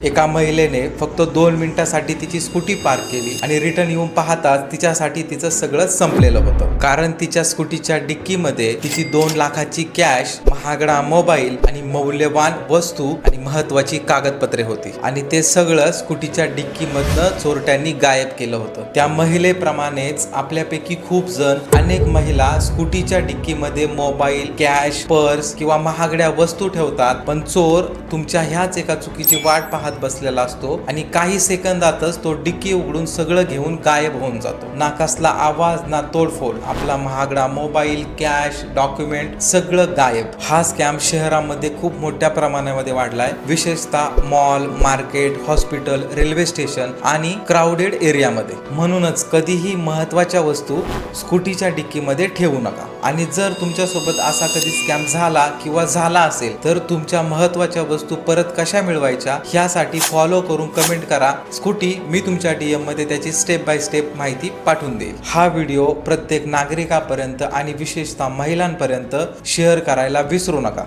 एका महिलेने फक्त 2 मिनिटांसाठी तिची स्कूटी पार्क केली आणि रिटर्न येऊन पाहताच तिच्यासाठी तिचं सगळं संपलेलं होतं. कारण तिच्या स्कूटीच्या डिक्कीमध्ये तिची 2 लाखाची कॅश, महागडा मोबाईल आणि मौल्यवान वस्तू आणि महत्वाची कागदपत्रे होती. आणि ते सगळं स्कूटीच्या डिक्कीमधनं चोरट्यांनी गायब केलं होतं. त्या महिलेप्रमाणेच आपल्यापैकी खूप जण, अनेक महिला स्कूटीच्या डिक्कीमध्ये मोबाईल, कॅश, पर्स किंवा महागड्या वस्तू ठेवतात. पण चोर तुमच्या ह्याच एका चुकीची वाट पाहत बसलेला असतो आणि काही सेकंदातच तो डिक्की उघडून सगळं घेऊन गायब होऊन जातो. ना कसला आवाज ना तोडफोड, आपला महागडा मोबाईल, कॅश, डॉक्युमेंट सगळं गायब. हा स्कॅम शहरामध्ये खूप मोठ्या प्रमाणामध्ये वाढलाय, विशेषतः mall, market, hospital, railway station आणि क्राउडेड एरियामध्ये. म्हणूनच कधीही महत्वाच्या वस्तू स्कूटीच्या डिक्कीमध्ये ठेवू नका. आणि जर तुमच्यासोबत असा कधी स्कॅम झाला किंवा झाला असेल तर तुमच्या महत्वाच्या वस्तू परत कशा मिळवायच्या ह्यासाठी फॉलो करून कमेंट करा स्कूटी. मी तुमच्या DM मध्ये त्याची स्टेप बाय स्टेप माहिती पाठवून देईल. हा व्हिडिओ प्रत्येक नागरिकापर्यंत आणि विशेषतः महिलांपर्यंत शेअर करायला विसरू नका.